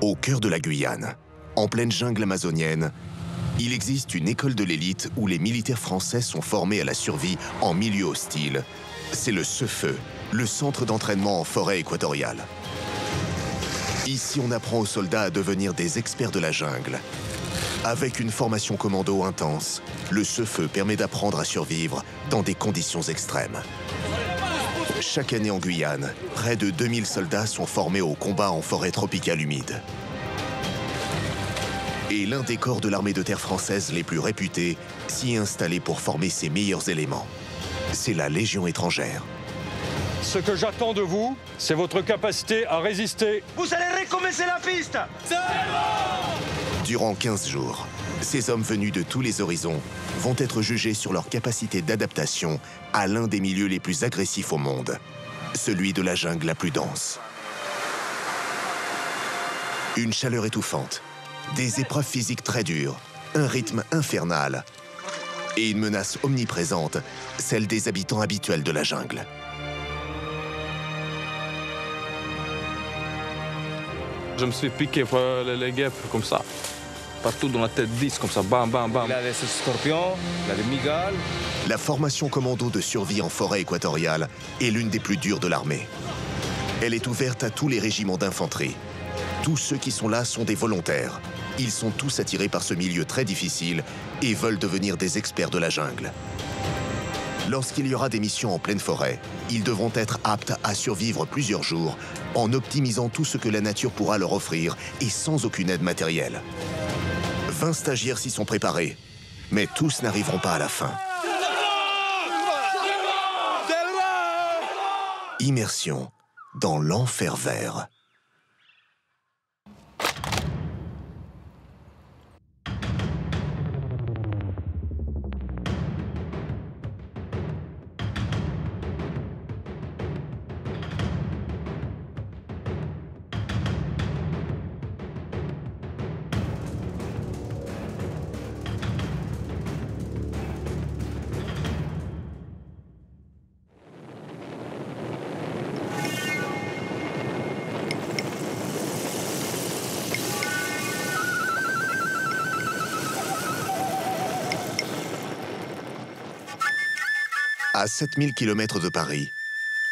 Au cœur de la Guyane, en pleine jungle amazonienne, il existe une école de l'élite où les militaires français sont formés à la survie en milieu hostile. C'est le CEFE, le centre d'entraînement en forêt équatoriale. Ici, on apprend aux soldats à devenir des experts de la jungle. Avec une formation commando intense, le CEFE permet d'apprendre à survivre dans des conditions extrêmes. Chaque année en Guyane, près de 2000 soldats sont formés au combat en forêt tropicale humide. Et l'un des corps de l'armée de terre française les plus réputés s'y est installé pour former ses meilleurs éléments. C'est la Légion étrangère. Ce que j'attends de vous, c'est votre capacité à résister. Vous allez recommencer la piste! Durant 15 jours, ces hommes venus de tous les horizons vont être jugés sur leur capacité d'adaptation à l'un des milieux les plus agressifs au monde, celui de la jungle la plus dense. Une chaleur étouffante, des épreuves physiques très dures, un rythme infernal et une menace omniprésente, celle des habitants habituels de la jungle. Je me suis piqué par les guêpes comme ça, partout dans la tête 10, comme ça, bam, bam, bam. Il a des scorpions, il a des migales. La formation commando de survie en forêt équatoriale est l'une des plus dures de l'armée. Elle est ouverte à tous les régiments d'infanterie. Tous ceux qui sont là sont des volontaires. Ils sont tous attirés par ce milieu très difficile et veulent devenir des experts de la jungle. Lorsqu'il y aura des missions en pleine forêt, ils devront être aptes à survivre plusieurs jours en optimisant tout ce que la nature pourra leur offrir et sans aucune aide matérielle. 20 stagiaires s'y sont préparés, mais tous n'arriveront pas à la fin. Immersion dans l'enfer vert. À 7000 km de Paris,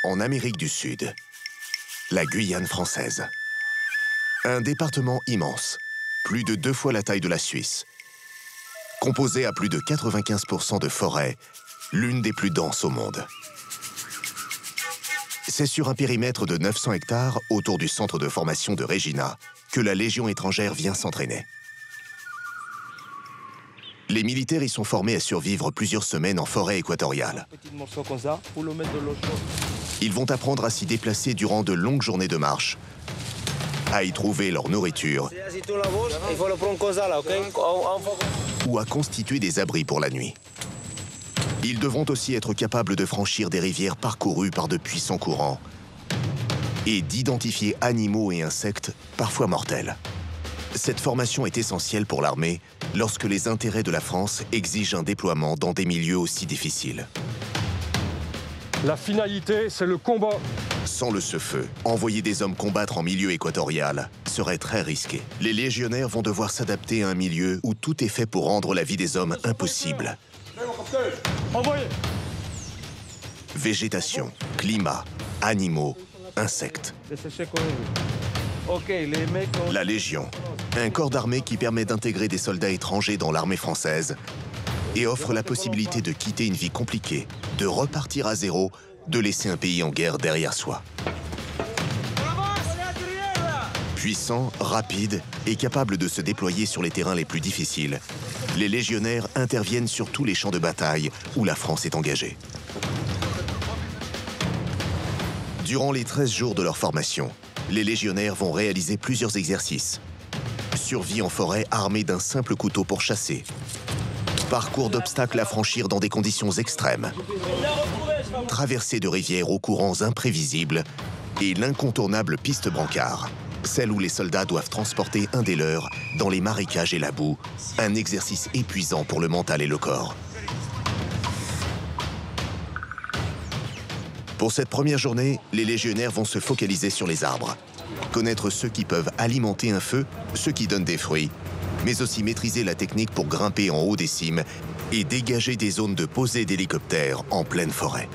en Amérique du Sud, la Guyane française. Un département immense, plus de 2 fois la taille de la Suisse. Composé à plus de 95% de forêts, l'une des plus denses au monde. C'est sur un périmètre de 900 hectares autour du centre de formation de Regina que la Légion étrangère vient s'entraîner. Les militaires y sont formés à survivre plusieurs semaines en forêt équatoriale. Ils vont apprendre à s'y déplacer durant de longues journées de marche, à y trouver leur nourriture ou à constituer des abris pour la nuit. Ils devront aussi être capables de franchir des rivières parcourues par de puissants courants et d'identifier animaux et insectes parfois mortels. Cette formation est essentielle pour l'armée lorsque les intérêts de la France exigent un déploiement dans des milieux aussi difficiles. La finalité, c'est le combat. Sans le CEFE, envoyer des hommes combattre en milieu équatorial serait très risqué. Les légionnaires vont devoir s'adapter à un milieu où tout est fait pour rendre la vie des hommes impossible. Végétation, climat, animaux, insectes. La Légion, un corps d'armée qui permet d'intégrer des soldats étrangers dans l'armée française et offre la possibilité de quitter une vie compliquée, de repartir à zéro, de laisser un pays en guerre derrière soi. Puissants, rapides et capables de se déployer sur les terrains les plus difficiles, les légionnaires interviennent sur tous les champs de bataille où la France est engagée. Durant les 13 jours de leur formation, les légionnaires vont réaliser plusieurs exercices. Survie en forêt armée d'un simple couteau pour chasser. Parcours d'obstacles à franchir dans des conditions extrêmes. Traversée de rivières aux courants imprévisibles. Et l'incontournable piste brancard, celle où les soldats doivent transporter un des leurs dans les marécages et la boue. Un exercice épuisant pour le mental et le corps. Pour cette première journée, les légionnaires vont se focaliser sur les arbres. Connaître ceux qui peuvent alimenter un feu, ceux qui donnent des fruits, mais aussi maîtriser la technique pour grimper en haut des cimes et dégager des zones de posée d'hélicoptères en pleine forêt.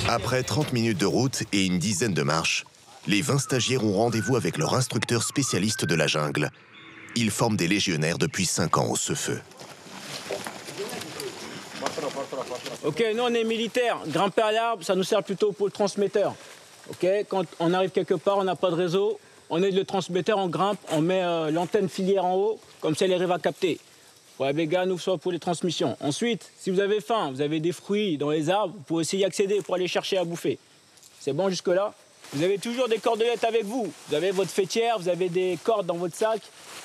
Après 30 minutes de route et une dizaine de marches, les 20 stagiaires ont rendez-vous avec leur instructeur spécialiste de la jungle. Ils forment des légionnaires depuis 5 ans au Cefeu. Ok, nous on est militaires. Grimper à l'arbre, ça nous sert plutôt pour le transmetteur. Ok, quand on arrive quelque part, on n'a pas de réseau, on est le transmetteur, on grimpe, on met l'antenne filière en haut, comme ça elle arrive à capter. Pour la Béga, nous soit pour les transmissions. Ensuite, si vous avez faim, vous avez des fruits dans les arbres, vous pouvez aussi y accéder pour aller chercher à bouffer. C'est bon jusque-là? Vous avez toujours des cordelettes avec vous. Vous avez votre fêtière, vous avez des cordes dans votre sac.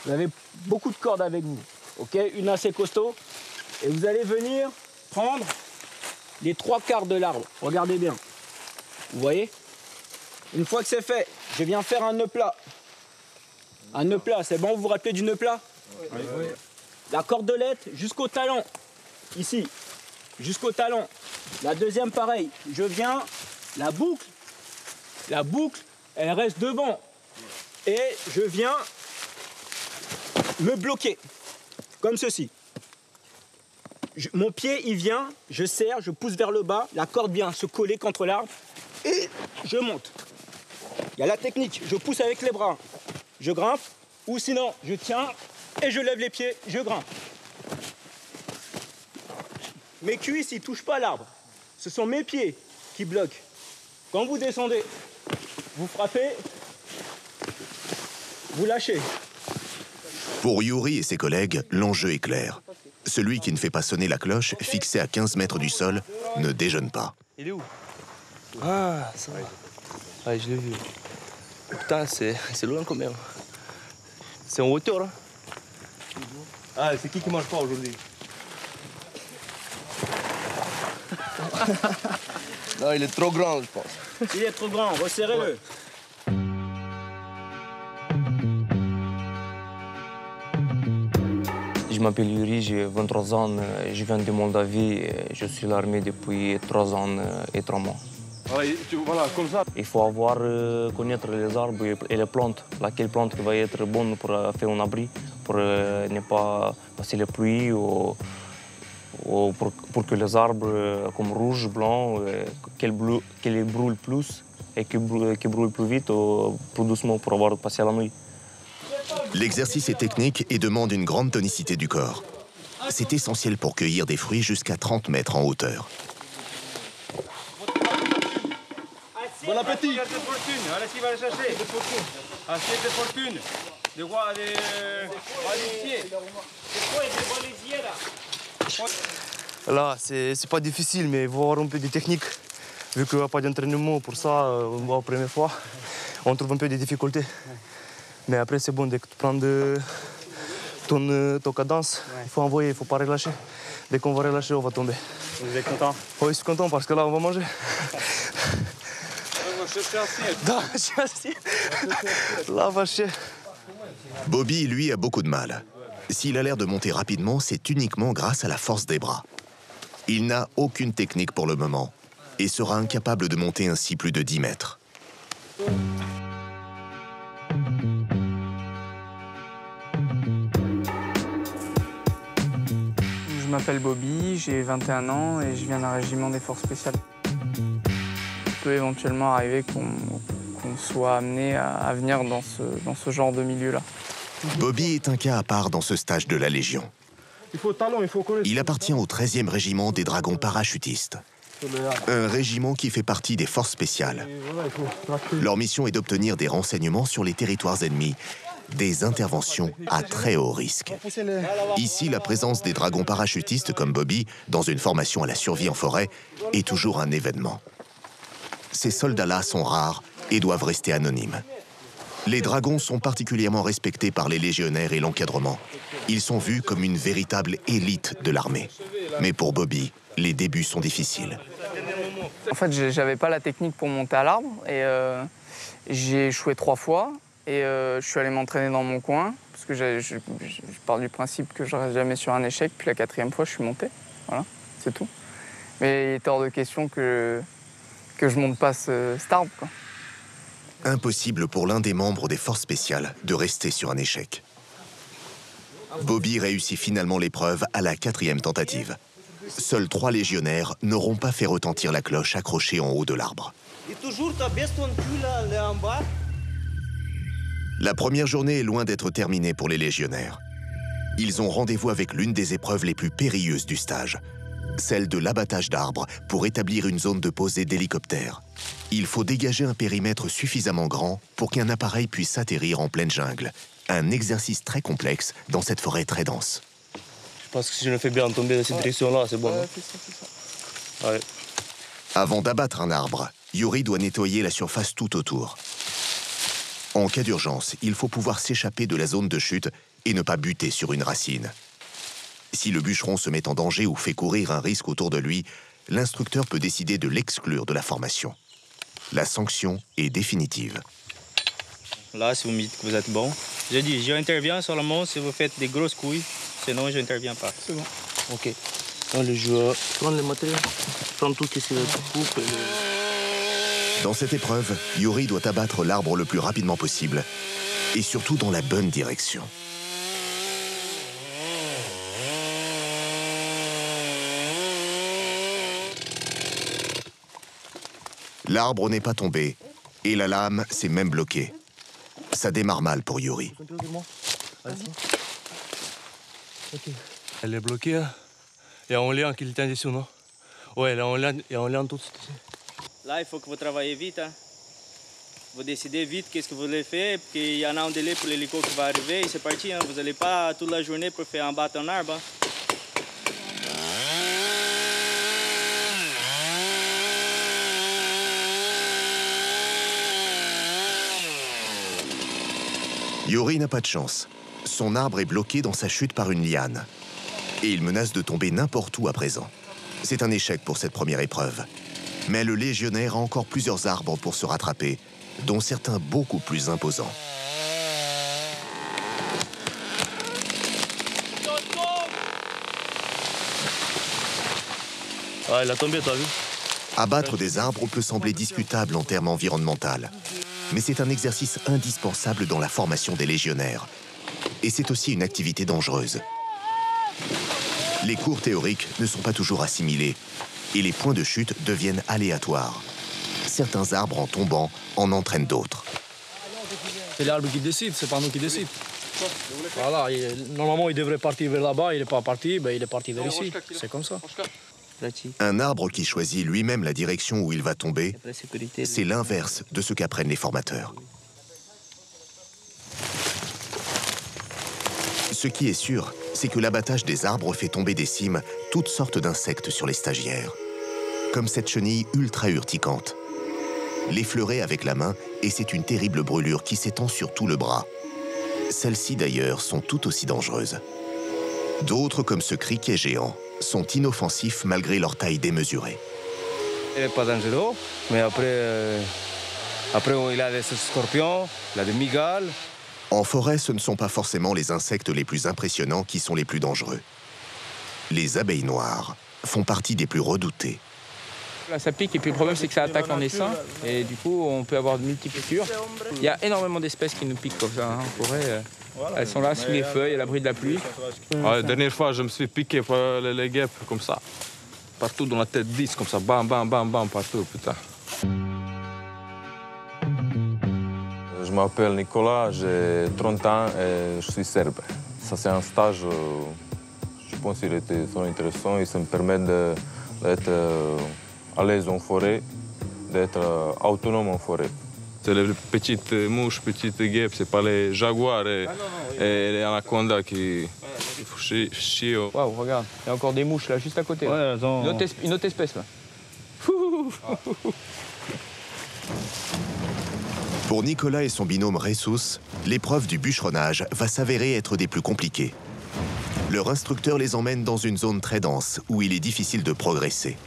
Vous avez beaucoup de cordes avec vous. Ok, une assez costaud. Et vous allez venir prendre les 3/4 de l'arbre. Regardez bien. Vous voyez? Une fois que c'est fait, je viens faire un nœud plat. Un nœud plat, c'est bon? Vous vous rappelez du nœud plat? Oui. La cordelette jusqu'au talon. Ici, jusqu'au talon. La deuxième, pareil. Je viens, la boucle, elle reste devant. Et je viens me bloquer, comme ceci. Mon pied, il vient, je serre, je pousse vers le bas, la corde vient se coller contre l'arbre et je monte. Il y a la technique, je pousse avec les bras, je grimpe, ou sinon je tiens et je lève les pieds, je grimpe. Mes cuisses, ils ne touchent pas l'arbre. Ce sont mes pieds qui bloquent. Quand vous descendez, vous frappez, vous lâchez. Pour Yuri et ses collègues, l'enjeu est clair. Celui qui ne fait pas sonner la cloche, fixée à 15 mètres du sol, ne déjeune pas. Il est où? Ah, ça va. Ah, je l'ai vu. Putain, c'est loin quand même. C'est en hauteur, hein? Ah, c'est qui mange pas aujourd'hui? Non, il est trop grand, je pense. Il est trop grand, resserrez-le. Je m'appelle Yuri, j'ai 23 ans, je viens de Moldavie, je suis à l'armée depuis 3 ans et 3 mois. Voilà, comme ça. Il faut connaître les arbres et les plantes, laquelle plante va être bonne pour faire un abri, pour ne pas passer la pluie ou pour que les arbres comme rouge, blanc, qu'elles brûlent plus et qu'ils brûlent plus vite ou plus doucement pour avoir passé la nuit. L'exercice est technique et demande une grande tonicité du corps. C'est essentiel pour cueillir des fruits jusqu'à 30 mètres en hauteur. Bon appétit! Allez-y, va le chercher. Assiette de fortune. De quoi? Des balisiers. Là, c'est pas difficile, mais il faut avoir un peu de technique. Vu qu'il n'y a pas d'entraînement pour ça, la première fois, on trouve un peu de difficultés. Mais après, c'est bon, dès que tu prends ton cadence, il faut envoyer, il ne faut pas relâcher. Dès qu'on va relâcher, on va tomber. Vous êtes content? Oui, je suis content parce que là, on va manger. Là, va chier. Bobby, lui, a beaucoup de mal. S'il a l'air de monter rapidement, c'est uniquement grâce à la force des bras. Il n'a aucune technique pour le moment et sera incapable de monter ainsi plus de 10 mètres. Je m'appelle Bobby, j'ai 21 ans et je viens d'un régiment des forces spéciales. Il peut éventuellement arriver qu'on soit amené à venir dans ce genre de milieu-là. Bobby est un cas à part dans ce stage de la Légion. Il appartient au 13e régiment des dragons parachutistes. Un régiment qui fait partie des forces spéciales. Leur mission est d'obtenir des renseignements sur les territoires ennemis, des interventions à très haut risque. Ici, la présence des dragons parachutistes comme Bobby, dans une formation à la survie en forêt, est toujours un événement. Ces soldats-là sont rares et doivent rester anonymes. Les dragons sont particulièrement respectés par les légionnaires et l'encadrement. Ils sont vus comme une véritable élite de l'armée. Mais pour Bobby, les débuts sont difficiles. En fait, j'avais pas la technique pour monter à l'arbre et j'ai échoué 3 fois. Et je suis allé m'entraîner dans mon coin, parce que je pars du principe que je reste jamais sur un échec, puis la 4e fois, je suis monté. Voilà, c'est tout. Mais il est hors de question que je monte pas cet arbre, quoi. Impossible pour l'un des membres des forces spéciales de rester sur un échec. Bobby réussit finalement l'épreuve à la 4e tentative. Seuls 3 légionnaires n'auront pas fait retentir la cloche accrochée en haut de l'arbre. La première journée est loin d'être terminée pour les légionnaires. Ils ont rendez-vous avec l'une des épreuves les plus périlleuses du stage, celle de l'abattage d'arbres pour établir une zone de posée d'hélicoptères. Il faut dégager un périmètre suffisamment grand pour qu'un appareil puisse atterrir en pleine jungle. Un exercice très complexe dans cette forêt très dense. Je pense que si je le fais bien tomber dans cette direction-là, c'est bon. C'est ça. Ouais. Avant d'abattre un arbre, Yuri doit nettoyer la surface tout autour. En cas d'urgence, il faut pouvoir s'échapper de la zone de chute et ne pas buter sur une racine. Si le bûcheron se met en danger ou fait courir un risque autour de lui, l'instructeur peut décider de l'exclure de la formation. La sanction est définitive. Là, si vous me dites que vous êtes bon, je dis, j'interviens seulement si vous faites des grosses couilles, sinon je n'interviens pas. C'est bon. Ok. Allez, je vais prendre les matériaux, prendre tout ce qui va être coupe. Dans cette épreuve, Yuri doit abattre l'arbre le plus rapidement possible et surtout dans la bonne direction. L'arbre n'est pas tombé et la lame s'est même bloquée. Ça démarre mal pour Yuri. Elle est bloquée. Hein. Il y a un lien qui le tient dessus, non? Ouais, il y a un lien tout de suite. Là, il faut que vous travaillez vite. Hein. Vous décidez vite qu'est-ce que vous voulez faire, parce qu'il y en a un délai pour l'hélico qui va arriver et c'est parti. Hein. Vous n'allez pas toute la journée pour faire abattre un arbre. Hein. Yuri n'a pas de chance. Son arbre est bloqué dans sa chute par une liane. Et il menace de tomber n'importe où à présent. C'est un échec pour cette première épreuve. Mais le légionnaire a encore plusieurs arbres pour se rattraper, dont certains beaucoup plus imposants. Ah, il a tombé, t'as vu? Abattre des arbres peut sembler discutable en termes environnementaux. Mais c'est un exercice indispensable dans la formation des légionnaires. Et c'est aussi une activité dangereuse. Les cours théoriques ne sont pas toujours assimilés et les points de chute deviennent aléatoires. Certains arbres en tombant en entraînent d'autres. C'est l'arbre qui décide, c'est pas nous qui décide. Voilà, normalement il devrait partir vers là-bas, il n'est pas parti, ben, il est parti vers ici. C'est comme ça. Un arbre qui choisit lui-même la direction où il va tomber, c'est l'inverse de ce qu'apprennent les formateurs. Ce qui est sûr, c'est que l'abattage des arbres fait tomber des cimes toutes sortes d'insectes sur les stagiaires. Comme cette chenille ultra urticante. L'effleurer avec la main et c'est une terrible brûlure qui s'étend sur tout le bras. Celles-ci d'ailleurs sont tout aussi dangereuses. D'autres, comme ce criquet géant, sont inoffensifs malgré leur taille démesurée. Il n'est pas dangereux, mais après il a des scorpions, il a des migales. En forêt, ce ne sont pas forcément les insectes les plus impressionnants qui sont les plus dangereux. Les abeilles noires font partie des plus redoutés. Ça pique et puis le problème c'est que ça attaque en essaim et du coup on peut avoir de multiples piqûres. Il y a énormément d'espèces qui nous piquent comme ça hein, en forêt. Elles sont là sous les feuilles à l'abri de la pluie. La dernière fois, je me suis piqué par les guêpes comme ça. Partout dans la tête, 10 comme ça, bam, bam, bam, bam, partout, putain. Je m'appelle Nicolas, j'ai 30 ans et je suis serbe. Ça c'est un stage, je pense qu'il était intéressant et ça me permet d'être à l'aise en forêt, d'être autonome en forêt. C'est les petites mouches, petites guêpes, c'est pas les jaguars et les anacondas qui chient. Waouh, regarde, il y a encore des mouches là, juste à côté. Ouais, une autre espèce là. Pour Nicolas et son binôme Ressus, l'épreuve du bûcheronnage va s'avérer être des plus compliquées. Leur instructeur les emmène dans une zone très dense où il est difficile de progresser.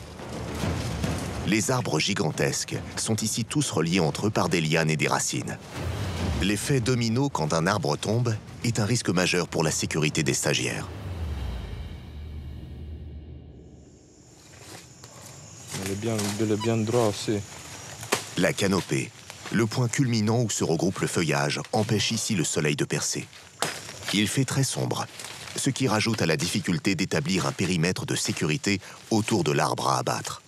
Les arbres gigantesques sont ici tous reliés entre eux par des lianes et des racines. L'effet domino quand un arbre tombe est un risque majeur pour la sécurité des stagiaires. Elle est bien droit aussi. La canopée, le point culminant où se regroupe le feuillage, empêche ici le soleil de percer. Il fait très sombre, ce qui rajoute à la difficulté d'établir un périmètre de sécurité autour de l'arbre à abattre.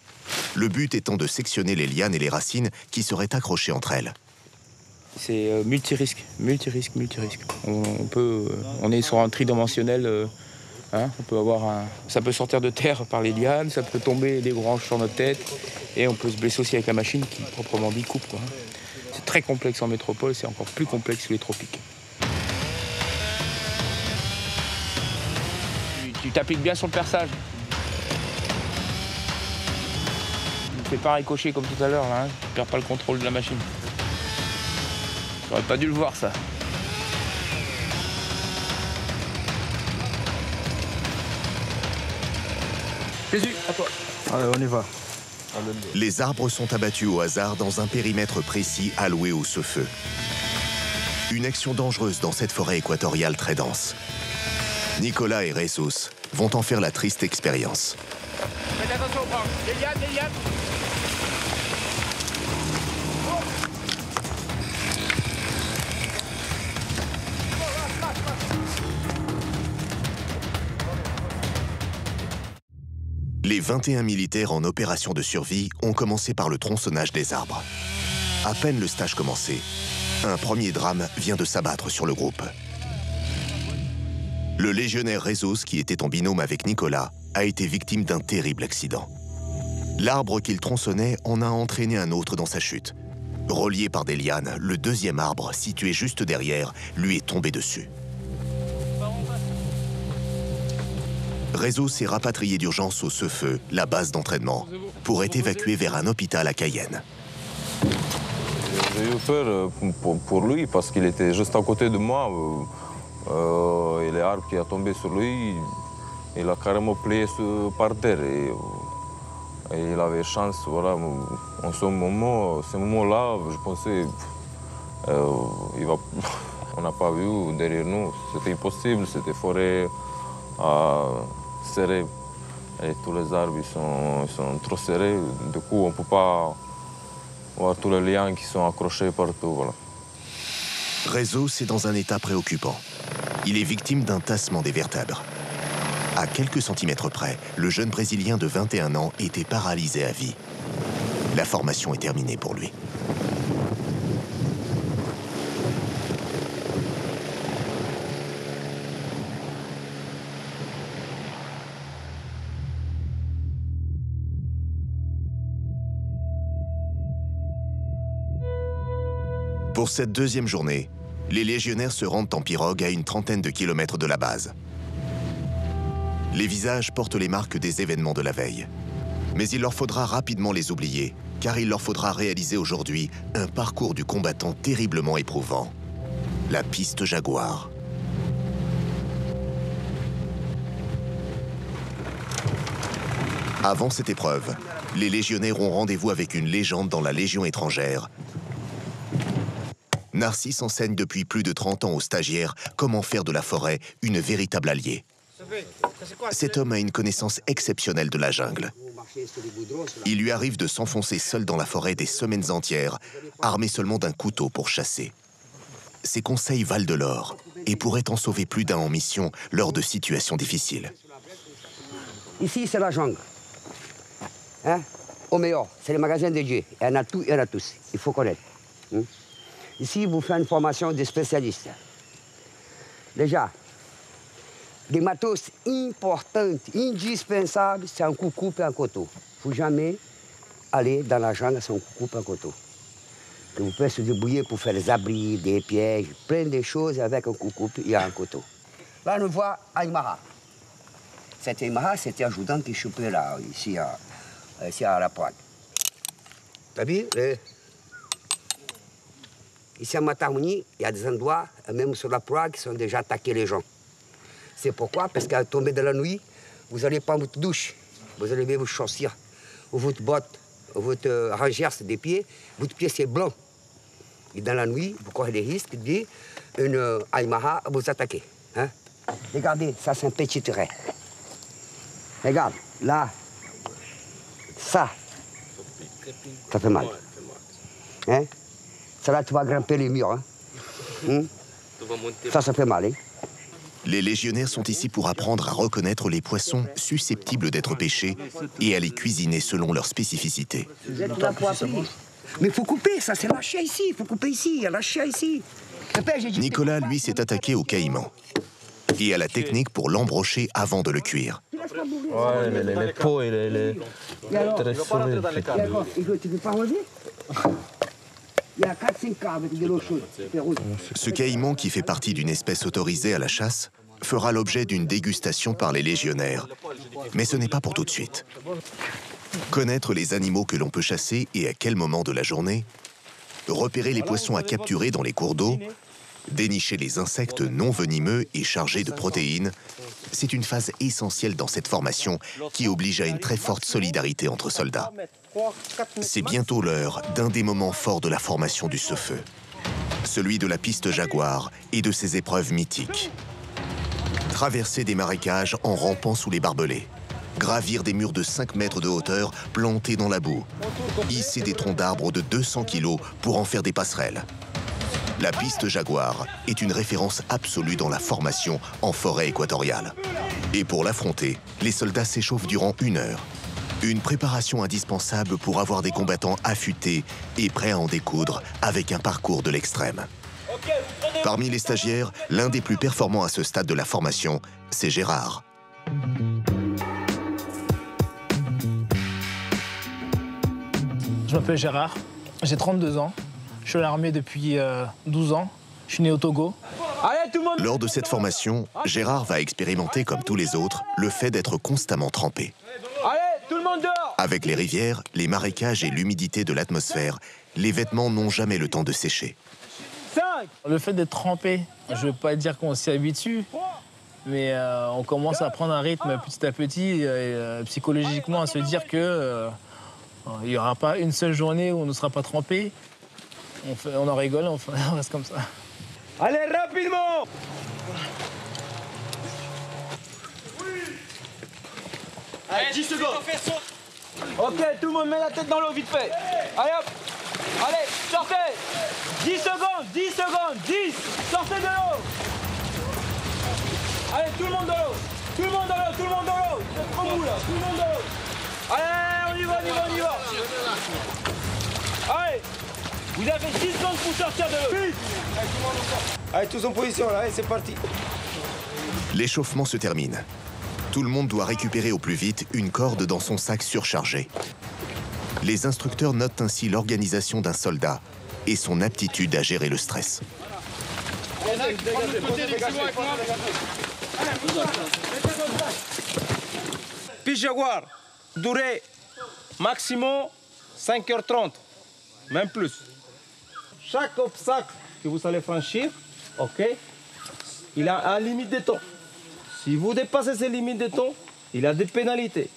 Le but étant de sectionner les lianes et les racines qui seraient accrochées entre elles. C'est multirisque. On est sur un tridimensionnel. On peut ça peut sortir de terre par les lianes, ça peut tomber des branches sur notre tête, et on peut se blesser aussi avec la machine qui, proprement dit, coupe, quoi. C'est très complexe en métropole, c'est encore plus complexe que les tropiques. Tu t'appliques bien sur le perçage. Tu ne fais pas ricocher comme tout à l'heure, là, hein. Tu ne perds pas le contrôle de la machine. J'aurais pas dû le voir, ça. Jésus, à toi. Allez, on y va. Les arbres sont abattus au hasard dans un périmètre précis alloué au feu. Une action dangereuse dans cette forêt équatoriale très dense. Nicolas et Jesus vont en faire la triste expérience. Faites attention aux branches. Des lianes. Les 21 militaires en opération de survie ont commencé par le tronçonnage des arbres. À peine le stage commencé, un premier drame vient de s'abattre sur le groupe. Le légionnaire Jesus, qui était en binôme avec Nicolas, a été victime d'un terrible accident. L'arbre qu'il tronçonnait en a entraîné un autre dans sa chute. Relié par des lianes, le deuxième arbre, situé juste derrière, lui est tombé dessus. Jesus est rapatrié d'urgence au Cefeu, la base d'entraînement, pour être évacué vers un hôpital à Cayenne. J'ai eu peur pour lui parce qu'il était juste à côté de moi. Et l'arbre qui a tombé sur lui, il a carrément plié par terre. Et il avait chance, voilà, en ce moment-là, je pensais, on n'a pas vu derrière nous, c'était impossible, c'était forêt serrée. Et tous les arbres ils sont trop serrés, du coup on ne peut pas voir tous les liens qui sont accrochés partout. Voilà. Jesus est dans un état préoccupant. Il est victime d'un tassement des vertèbres. À quelques centimètres près, le jeune Brésilien de 21 ans était paralysé à vie. La formation est terminée pour lui. Pour cette deuxième journée, les légionnaires se rendent en pirogue à une trentaine de kilomètres de la base. Les visages portent les marques des événements de la veille. Mais il leur faudra rapidement les oublier, car il leur faudra réaliser aujourd'hui un parcours du combattant terriblement éprouvant. La piste Jaguar. Avant cette épreuve, les légionnaires ont rendez-vous avec une légende dans la Légion étrangère. Narcisse enseigne depuis plus de 30 ans aux stagiaires comment faire de la forêt une véritable alliée. Cet homme a une connaissance exceptionnelle de la jungle. Il lui arrive de s'enfoncer seul dans la forêt des semaines entières, armé seulement d'un couteau pour chasser. Ses conseils valent de l'or et pourraient en sauver plus d'un en mission lors de situations difficiles. Ici, c'est la jungle. Hein? Au meilleur, c'est le magasin de Dieu. Il y en a tout, il y en a tous. Il faut connaître. Ici, vous faites une formation de spécialistes. Déjà, des matos importants, indispensables, c'est un coucou et un couteau. Il ne faut jamais aller dans la jungle sans un coucou et un couteau. Que vous pouvez se débrouiller pour faire des abris, des pièges, plein de choses avec un coucou et un couteau. Là, on voit Aymara. Cet Aymara, c'était un adjudant qui chopait là, ici à la Prague. T'as vu? Ici à Matamouni, il y a des endroits, même sur la Prague, qui sont déjà attaqués les gens. C'est pourquoi? Parce qu'à tomber de la nuit, vous n'allez pas votre douche, vous allez mettre vos chaussures, ou votre botte, ou votre rangère des pieds, votre pied c'est blanc. Et dans la nuit, vous courez des risques d'une Aymaha vous attaquer. Hein? Regardez, ça c'est un petit terrain. Regarde, là, ça fait mal. Hein? Ça là, tu vas grimper les murs. Hein? Ça fait mal. Hein? Les légionnaires sont ici pour apprendre à reconnaître les poissons susceptibles d'être pêchés et à les cuisiner selon leur spécificité. Mais il faut couper, ça c'est la chia ici, il faut couper ici, il y a la chia ici. Nicolas, lui, s'est attaqué au caïman et à la technique pour l'embrocher avant de le cuire. Ouais, les peaux et les très solides. Tu peux pas enlever? Il y a 4-5 cas avec de l'eau chaude. Ce caïman, qui fait partie d'une espèce autorisée à la chasse, fera l'objet d'une dégustation par les légionnaires. Mais ce n'est pas pour tout de suite. Connaître les animaux que l'on peut chasser et à quel moment de la journée, repérer les poissons à capturer dans les cours d'eau, dénicher les insectes non venimeux et chargés de protéines, c'est une phase essentielle dans cette formation qui oblige à une très forte solidarité entre soldats. C'est bientôt l'heure d'un des moments forts de la formation du Sefeu, celui de la piste Jaguar et de ses épreuves mythiques. Traverser des marécages en rampant sous les barbelés, gravir des murs de 5 mètres de hauteur plantés dans la boue, hisser des troncs d'arbres de 200 kilos pour en faire des passerelles. La piste Jaguar est une référence absolue dans la formation en forêt équatoriale. Et pour l'affronter, les soldats s'échauffent durant 1 heure. Une préparation indispensable pour avoir des combattants affûtés et prêts à en découdre avec un parcours de l'extrême. Parmi les stagiaires, l'un des plus performants à ce stade de la formation, c'est Gérard. Je m'appelle Gérard, j'ai 32 ans, je suis à l'armée depuis 12 ans, je suis né au Togo. Allez, tout le monde! Lors de cette formation, Gérard va expérimenter, comme tous les autres, le fait d'être constamment trempé. Allez, tout le monde dehors! Avec les rivières, les marécages et l'humidité de l'atmosphère, les vêtements n'ont jamais le temps de sécher. 5. Le fait d'être trempé, je ne veux pas dire qu'on s'y habitue, mais on commence à prendre un rythme petit à petit, psychologiquement, à se dire que il n'y aura pas une seule journée où on ne sera pas trempé. On en rigole, on reste comme ça. Allez, rapidement! Allez, 10 secondes. Ok, tout le monde met la tête dans l'eau, vite fait. Allez, hop. Allez, sortez. 10 secondes, 10 secondes, 10. Sortez de l'eau. Allez, tout le monde dans l'eau. Tout le monde dans l'eau, tout le monde dans l'eau. C'est trop mou, là. Tout le monde dans l'eau. Allez, on y va, on y va, on y va. Allez, vous avez 10 secondes pour sortir de l'eau. Vite. Allez, tous en position, là. Allez, c'est parti. L'échauffement se termine. Tout le monde doit récupérer au plus vite une corde dans son sac surchargé. Les instructeurs notent ainsi l'organisation d'un soldat et son aptitude à gérer le stress. Piste Jaguar, durée maximum 5h30, même plus. Chaque obstacle que vous allez franchir, ok, il a une limite de temps. Si vous dépassez ces limites de temps, il a des pénalités.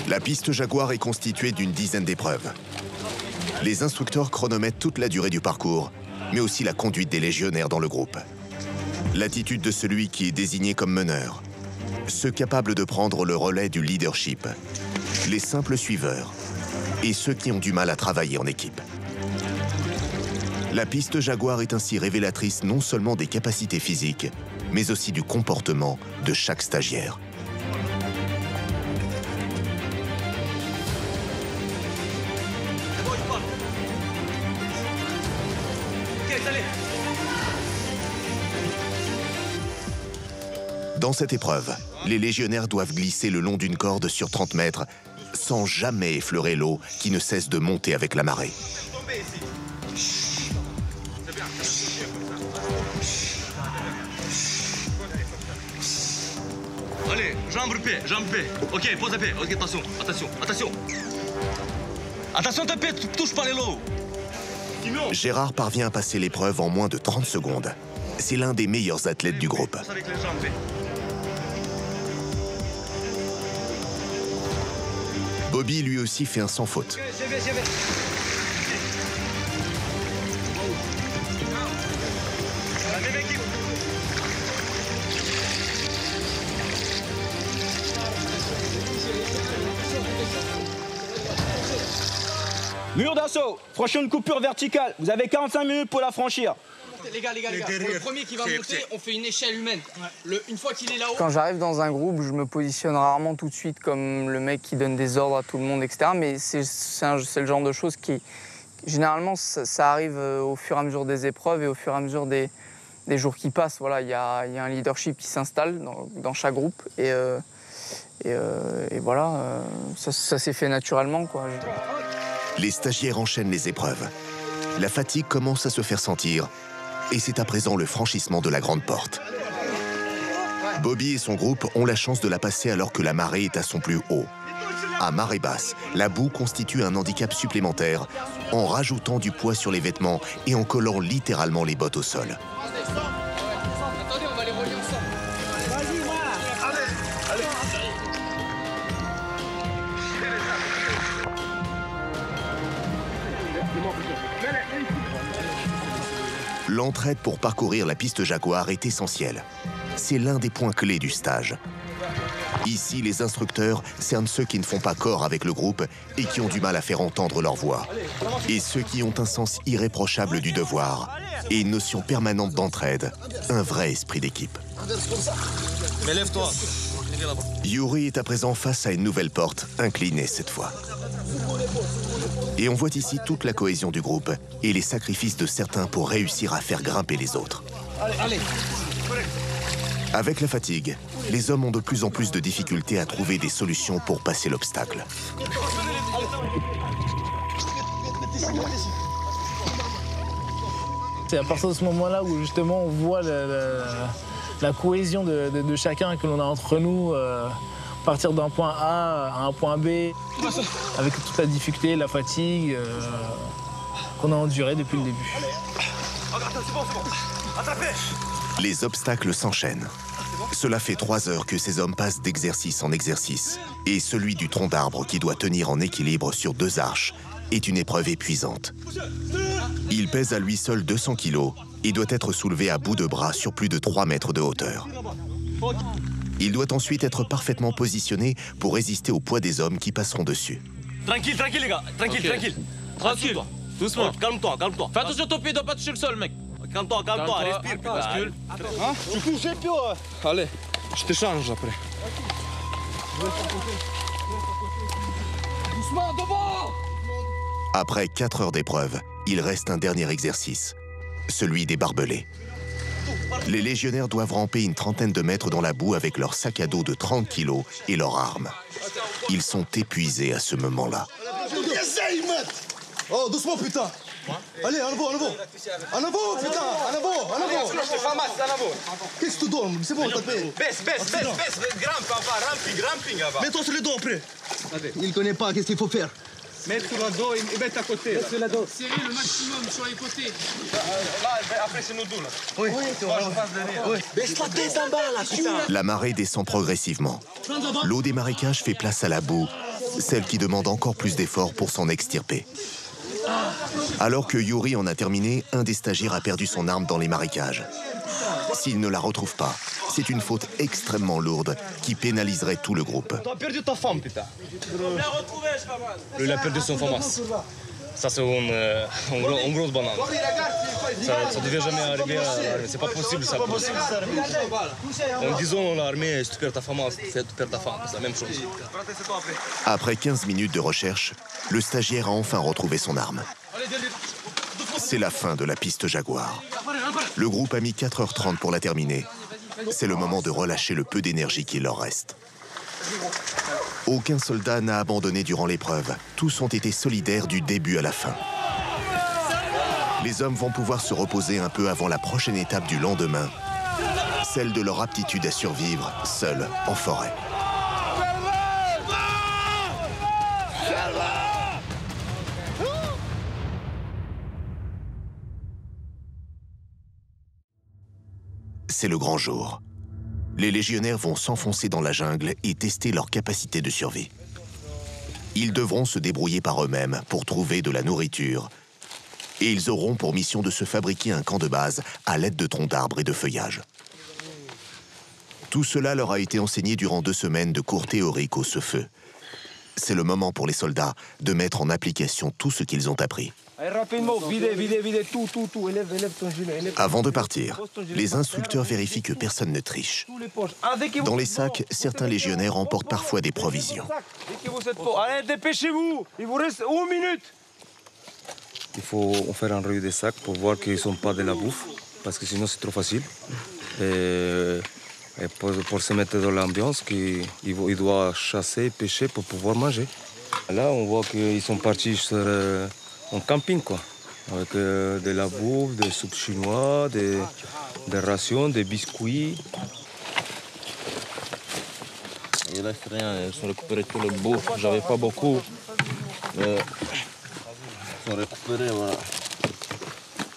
La piste Jaguar est constituée d'une dizaine d'épreuves. Les instructeurs chronomètrent toute la durée du parcours, mais aussi la conduite des légionnaires dans le groupe. L'attitude de celui qui est désigné comme meneur, ceux capables de prendre le relais du leadership, les simples suiveurs et ceux qui ont du mal à travailler en équipe. La piste Jaguar est ainsi révélatrice non seulement des capacités physiques, mais aussi du comportement de chaque stagiaire. Dans cette épreuve, les légionnaires doivent glisser le long d'une corde sur 30 mètres sans jamais effleurer l'eau qui ne cesse de monter avec la marée. Allez, jambe paix, jambe paix. Ok, pose la paix. Ok, attention, attention, attention. Attention, ta paix, touche pas les lots. Gérard parvient à passer l'épreuve en moins de 30 secondes. C'est l'un des meilleurs athlètes du groupe. Avec les jambes. Bobby lui aussi fait un sans faute. Mur d'assaut, prochaine coupure verticale. Vous avez 45 minutes pour la franchir. Les gars, pour le premier qui va monter, on fait une échelle humaine. Une fois qu'il est là-haut... Quand j'arrive dans un groupe, je me positionne rarement tout de suite comme le mec qui donne des ordres à tout le monde, etc. Mais c'est le genre de choses qui, généralement, ça arrive au fur et à mesure des épreuves et au fur et à mesure des jours qui passent. Voilà, il y a un leadership qui s'installe dans chaque groupe et voilà, ça s'est fait naturellement, quoi. Les stagiaires enchaînent les épreuves. La fatigue commence à se faire sentir. Et c'est à présent le franchissement de la grande porte. Bobby et son groupe ont la chance de la passer alors que la marée est à son plus haut. À marée basse, la boue constitue un handicap supplémentaire en rajoutant du poids sur les vêtements et en collant littéralement les bottes au sol. Attendez, on va les relier ensemble. L'entraide pour parcourir la piste Jaguar est essentielle. C'est l'un des points clés du stage. Ici, les instructeurs cernent ceux qui ne font pas corps avec le groupe et qui ont du mal à faire entendre leur voix. Et ceux qui ont un sens irréprochable du devoir et une notion permanente d'entraide, un vrai esprit d'équipe. Mais lève-toi. Yuri est à présent face à une nouvelle porte, inclinée cette fois. Et on voit ici toute la cohésion du groupe et les sacrifices de certains pour réussir à faire grimper les autres. Allez. Avec la fatigue, les hommes ont de plus en plus de difficultés à trouver des solutions pour passer l'obstacle. C'est à partir de ce moment-là où justement on voit la cohésion de chacun que l'on a entre nous, partir d'un point A à un point B, avec toute la difficulté, la fatigue qu'on a endurée depuis le début. Les obstacles s'enchaînent. Cela fait 3 heures que ces hommes passent d'exercice en exercice. Et celui du tronc d'arbre qui doit tenir en équilibre sur 2 arches est une épreuve épuisante. Il pèse à lui seul 200 kilos et doit être soulevé à bout de bras sur plus de 3 mètres de hauteur. Il doit ensuite être parfaitement positionné pour résister au poids des hommes qui passeront dessus. Tranquille, tranquille, les gars. Tranquille, tranquille. Tranquille. Doucement. Calme-toi, calme-toi. Fais attention, ton pied doit pas toucher le sol, mec. Calme-toi, calme-toi. Respire. Bascule. Hein? Tu couches le pied. Allez, je te change après. Doucement, devant. Après 4 heures d'épreuve, il reste un dernier exercice, celui des barbelés. Les légionnaires doivent ramper une trentaine de mètres dans la boue avec leur sac à dos de 30 kilos et leurs armes. Ils sont épuisés à ce moment-là. Oh, doucement, putain. Allez, en avant, en avant. En avant, putain, en avant, en avant. Qu'est-ce que tu donnes? C'est bon, t'as fait. Baisse, grimpe, ramping, avant. Mets-toi sur le dos après. Il connaît pas, qu'est-ce qu'il faut faire? Mets sur le dos et mets à côté. Serrez le maximum sur les côtés. Là, après, c'est nous deux, là. Oui, moi, je passe derrière. Baisse la tête en bas, là, putain. La marée descend progressivement. L'eau des marécages fait place à la boue, celle qui demande encore plus d'efforts pour s'en extirper. Alors que Yuri en a terminé, un des stagiaires a perdu son arme dans les marécages. S'il ne la retrouve pas, c'est une faute extrêmement lourde qui pénaliserait tout le groupe. T'as perdu ta femme, putain. Il a perdu son FAMAS. Ça, c'est une grosse banane. Ça ne devait jamais arriver à l'armée. C'est pas possible, ça. En disant à l'armée, si tu perds ta FAMAS, tu perds ta femme. C'est la même chose. Après 15 minutes de recherche, le stagiaire a enfin retrouvé son arme. C'est la fin de la piste Jaguar. Le groupe a mis 4h30 pour la terminer. C'est le moment de relâcher le peu d'énergie qu'il leur reste. Aucun soldat n'a abandonné durant l'épreuve. Tous ont été solidaires du début à la fin. Les hommes vont pouvoir se reposer un peu avant la prochaine étape du lendemain, celle de leur aptitude à survivre seuls en forêt. C'est le grand jour. Les légionnaires vont s'enfoncer dans la jungle et tester leur capacité de survie. Ils devront se débrouiller par eux-mêmes pour trouver de la nourriture. Et ils auront pour mission de se fabriquer un camp de base à l'aide de troncs d'arbres et de feuillage. Tout cela leur a été enseigné durant 2 semaines de cours théoriques au Cefeu. C'est le moment pour les soldats de mettre en application tout ce qu'ils ont appris. Allez, rapidement, videz tout. Élève ton gilet. Avant de partir, les instructeurs vérifient que personne ne triche. Dans les sacs, certains légionnaires emportent parfois des provisions. Allez, dépêchez-vous, il vous reste 1 minute. Il faut faire un revue des sacs pour voir qu'ils ne sont pas de la bouffe, parce que sinon c'est trop facile. Et pour se mettre dans l'ambiance, il doit chasser et pêcher pour pouvoir manger. Là, on voit qu'ils sont partis sur un camping, quoi, avec de la bouffe, des soupes chinoises, des rations, des biscuits. Il reste rien, ils ont récupéré tout le bouffe, j'avais pas beaucoup. Ils sont récupérés, voilà.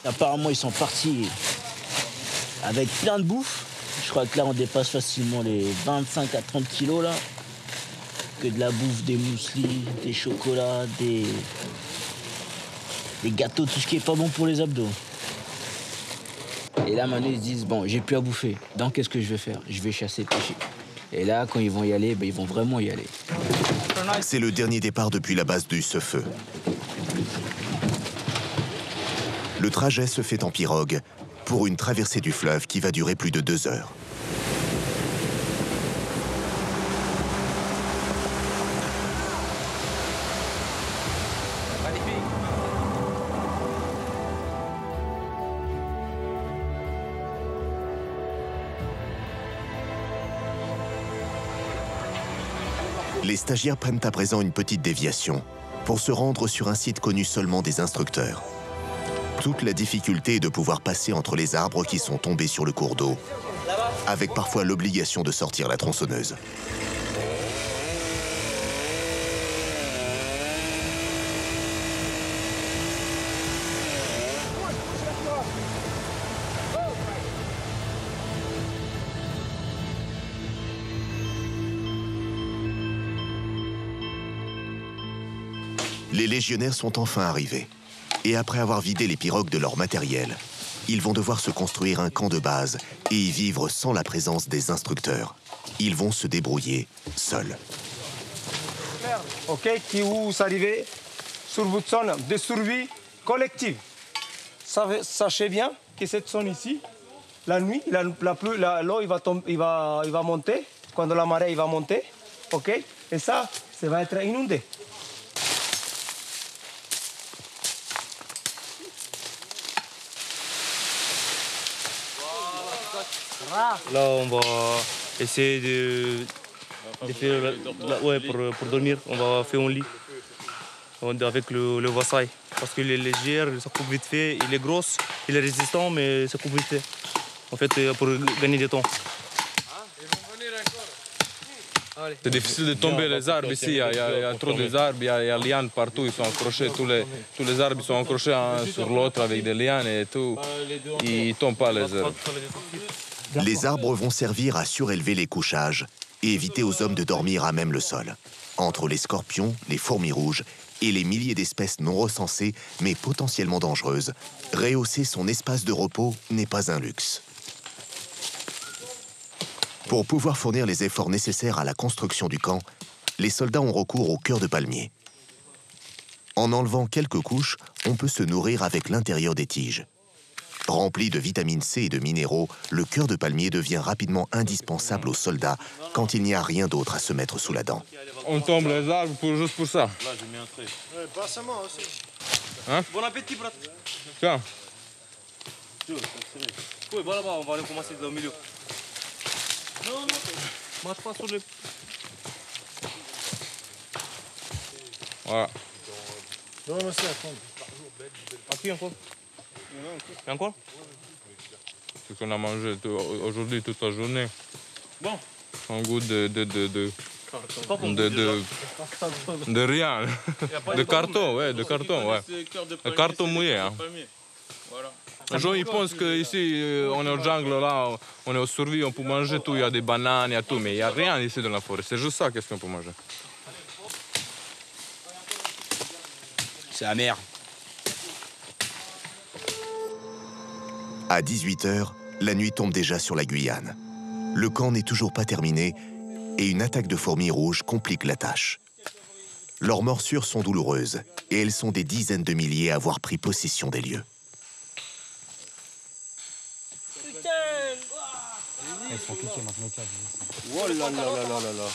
Apparemment, ils sont partis avec plein de bouffe. Je crois que là, on dépasse facilement les 25 à 30 kilos, là. Que de la bouffe, des mousselis, des chocolats, des gâteaux, tout ce qui est pas bon pour les abdos. Et là, maintenant, ils se disent, bon, j'ai plus à bouffer. Donc, qu'est-ce que je vais faire? Je vais chasser, pêcher. Et là, quand ils vont y aller, ben, ils vont vraiment y aller. C'est le dernier départ depuis la base du Cefeu. Le trajet se fait en pirogue pour une traversée du fleuve qui va durer plus de 2 heures. Les stagiaires prennent à présent une petite déviation pour se rendre sur un site connu seulement des instructeurs. Toute la difficulté est de pouvoir passer entre les arbres qui sont tombés sur le cours d'eau, avec parfois l'obligation de sortir la tronçonneuse. Les légionnaires sont enfin arrivés. Et après avoir vidé les pirogues de leur matériel, ils vont devoir se construire un camp de base et y vivre sans la présence des instructeurs. Ils vont se débrouiller seuls. OK, qui vous arrivez sur votre zone de survie collective. Sachez bien que cette zone ici, la nuit, l'eau il va monter, quand la marée va monter, OK? Et ça va être inondé. Là, on va essayer de faire, pour dormir, on va faire un lit avec le vassail. Parce qu'il est léger, ça coupe vite fait, il est gros, il est résistant, mais ça coupe vite fait. En fait, pour gagner du temps. C'est difficile de tomber les arbres ici, il y a trop d'arbres, il y a des lianes partout, ils sont accrochés, tous les arbres sont accrochés un sur l'autre avec des lianes et tout. Ils ne tombent pas les arbres. Les arbres vont servir à surélever les couchages et éviter aux hommes de dormir à même le sol. Entre les scorpions, les fourmis rouges et les milliers d'espèces non recensées mais potentiellement dangereuses, rehausser son espace de repos n'est pas un luxe. Pour pouvoir fournir les efforts nécessaires à la construction du camp, les soldats ont recours au cœur de palmier. En enlevant quelques couches, on peut se nourrir avec l'intérieur des tiges. Rempli de vitamine C et de minéraux, le cœur de palmier devient rapidement indispensable aux soldats quand il n'y a rien d'autre à se mettre sous la dent. On tombe les arbres juste pour ça. Là, j'ai mis un trait. Passe-moi aussi. Hein? Bon appétit, brat. Tiens. Oui, voilà, on va aller commencer au milieu. Non, marche pas sur les... Voilà. Non, mais c'est à prendre. Qui encore? Et encore? Ce qu'on a mangé aujourd'hui toute la journée. Bon. Un goût de rien. De carton, ouais, de carton, ouais. De carton mouillé, hein. Les gens, ils pensent qu'ici, on est au jungle, là, on est au survie, on peut manger tout, il y a des bananes, il y a tout, mais il n'y a rien ici dans la forêt. C'est juste ça, qu'est-ce qu'on peut manger. c'est amer. À 18 h, la nuit tombe déjà sur la Guyane. Le camp n'est toujours pas terminé et une attaque de fourmis rouges complique la tâche. Leurs morsures sont douloureuses et elles sont des dizaines de milliers à avoir pris possession des lieux. Elles sont piquées maintenant. Oh là là là là là là.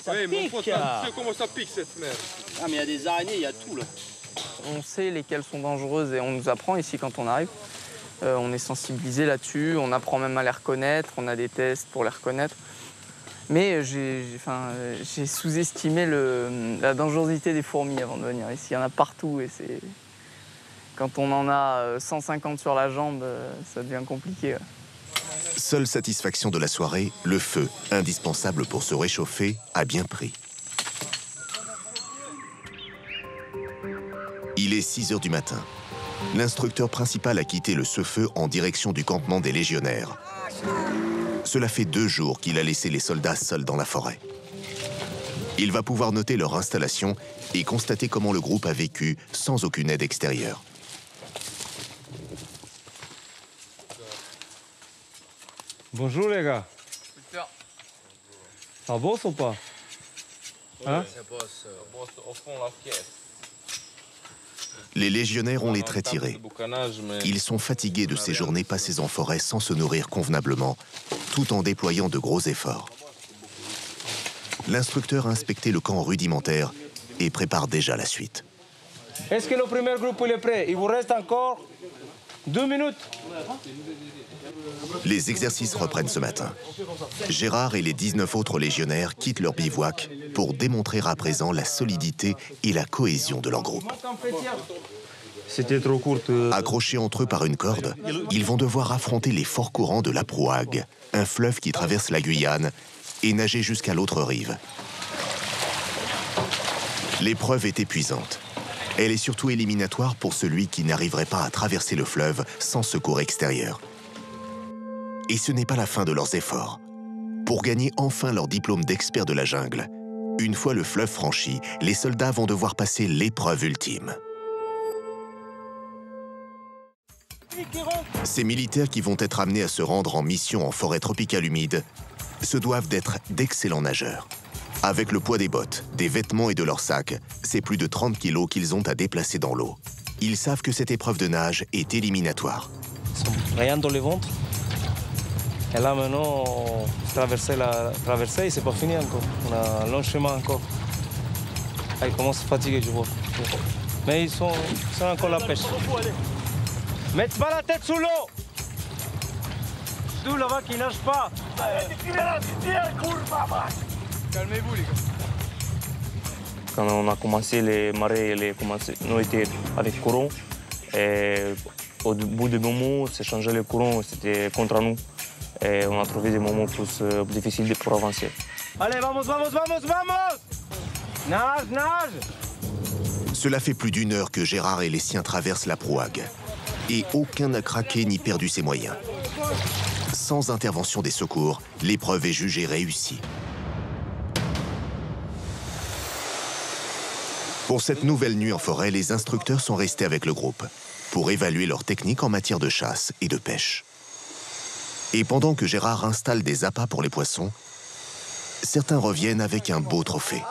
Ça oui, pique. mon pote, tu sais comment ça pique cette merde. Ah mais il y a des araignées, il y a tout là. On sait lesquelles sont dangereuses et on nous apprend ici quand on arrive. On est sensibilisé là-dessus, on apprend même à les reconnaître, on a des tests pour les reconnaître. Mais j'ai sous-estimé la dangerosité des fourmis avant de venir ici. Il y en a partout et c'est... Quand on en a 150 sur la jambe, ça devient compliqué. Ouais. Seule satisfaction de la soirée, le feu, indispensable pour se réchauffer, a bien pris. Il est 6 h du matin. L'instructeur principal a quitté le Cefeu en direction du campement des légionnaires. Cela fait 2 jours qu'il a laissé les soldats seuls dans la forêt. Il va pouvoir noter leur installation et constater comment le groupe a vécu sans aucune aide extérieure. Bonjour les gars. Ça bosse ou pas? Hein? Ça bosse au fond de la caisse. Les légionnaires ont les traits tirés. Ils sont fatigués de ces journées passées en forêt sans se nourrir convenablement, tout en déployant de gros efforts. L'instructeur a inspecté le camp rudimentaire et prépare déjà la suite. Est-ce que le premier groupe est prêt? Il vous reste encore 2 minutes. Les exercices reprennent ce matin. Gérard et les 19 autres légionnaires quittent leur bivouac pour démontrer à présent la solidité et la cohésion de leur groupe. C'était trop court. Accrochés entre eux par une corde, ils vont devoir affronter les forts courants de l'Aprouague, un fleuve qui traverse la Guyane, et nager jusqu'à l'autre rive. L'épreuve est épuisante. Elle est surtout éliminatoire pour celui qui n'arriverait pas à traverser le fleuve sans secours extérieur. Et ce n'est pas la fin de leurs efforts. Pour gagner enfin leur diplôme d'expert de la jungle, une fois le fleuve franchi, les soldats vont devoir passer l'épreuve ultime. Ces militaires qui vont être amenés à se rendre en mission en forêt tropicale humide se doivent d'être d'excellents nageurs. Avec le poids des bottes, des vêtements et de leurs sacs, c'est plus de 30 kilos qu'ils ont à déplacer dans l'eau. Ils savent que cette épreuve de nage est éliminatoire. Rien dans le ventre. Et là maintenant, traverser et c'est pas fini encore. On a un long chemin encore. Ils commencent à fatiguer, je vois. Mais ils sont encore à la pêche. Mettez pas la tête sous l'eau. D'où là-bas qui nage pas. Calmez-vous les gars. Quand on a commencé, les marées, nous étions avec courant. Et au bout du moment, c'est changé le courant, c'était contre nous. Et on a trouvé des moments plus difficiles pour avancer. Allez, vamos, vamos, vamos, vamos! Nage, nage! Cela fait plus d'1 heure que Gérard et les siens traversent l'Aprouague. Et aucun n'a craqué ni perdu ses moyens. Sans intervention des secours, l'épreuve est jugée réussie. Pour cette nouvelle nuit en forêt, les instructeurs sont restés avec le groupe pour évaluer leur technique en matière de chasse et de pêche. Et pendant que Gérard installe des appâts pour les poissons, certains reviennent avec un beau trophée.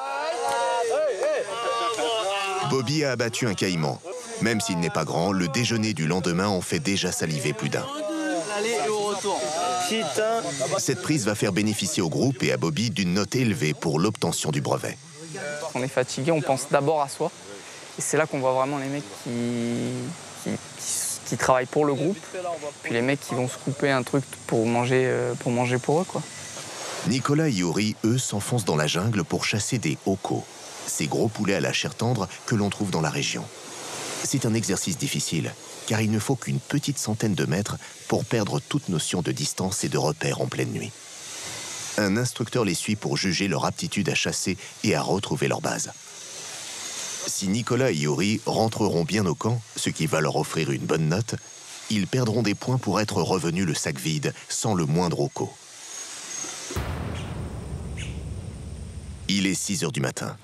Bobby a abattu un caïman. Même s'il n'est pas grand, le déjeuner du lendemain en fait déjà saliver plus d'un. Cette prise va faire bénéficier au groupe et à Bobby d'une note élevée pour l'obtention du brevet. On est fatigué, on pense d'abord à soi. Et c'est là qu'on voit vraiment les mecs qui travaillent pour le groupe, puis les mecs qui vont se couper un truc pour manger pour eux, quoi. Nicolas et Yuri, eux, s'enfoncent dans la jungle pour chasser des hocos, ces gros poulets à la chair tendre que l'on trouve dans la région. C'est un exercice difficile, car il ne faut qu'une petite centaine de mètres pour perdre toute notion de distance et de repère en pleine nuit. Un instructeur les suit pour juger leur aptitude à chasser et à retrouver leur base. Si Nicolas et Yuri rentreront bien au camp, ce qui va leur offrir une bonne note, ils perdront des points pour être revenus le sac vide, sans le moindre hoco. Il est 6 heures du matin.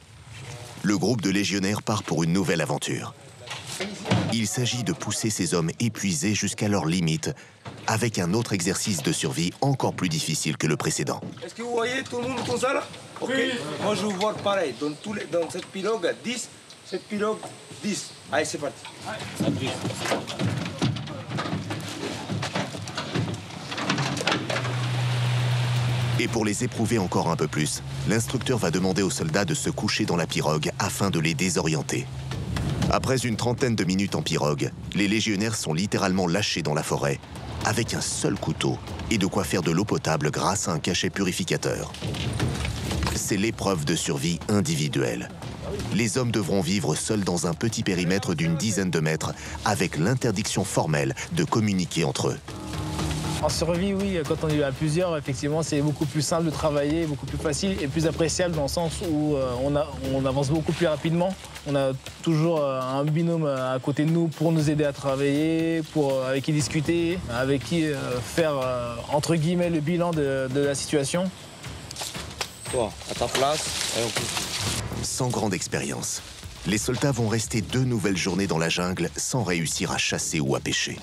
Le groupe de légionnaires part pour une nouvelle aventure. Il s'agit de pousser ces hommes épuisés jusqu'à leur limite avec un autre exercice de survie encore plus difficile que le précédent. Est-ce que vous voyez tout le monde comme ça là? Ok. Oui. Moi je vous vois pareil. Dans cette pirogue, 10. Cette pirogue, 10. Allez, c'est parti. Et pour les éprouver encore un peu plus, l'instructeur va demander aux soldats de se coucher dans la pirogue afin de les désorienter. Après une trentaine de minutes en pirogue, les légionnaires sont littéralement lâchés dans la forêt avec un seul couteau et de quoi faire de l'eau potable grâce à un cachet purificateur. C'est l'épreuve de survie individuelle. Les hommes devront vivre seuls dans un petit périmètre d'une dizaine de mètres avec l'interdiction formelle de communiquer entre eux. En survie, oui, quand on est à plusieurs, effectivement, c'est beaucoup plus simple de travailler, beaucoup plus facile et plus appréciable dans le sens où on avance beaucoup plus rapidement. On a toujours un binôme à côté de nous pour nous aider à travailler, avec qui discuter, avec qui faire, entre guillemets, le bilan de la situation. Toi, à ta place, et on peut... Sans grande expérience, les soldats vont rester 2 nouvelles journées dans la jungle sans réussir à chasser ou à pêcher.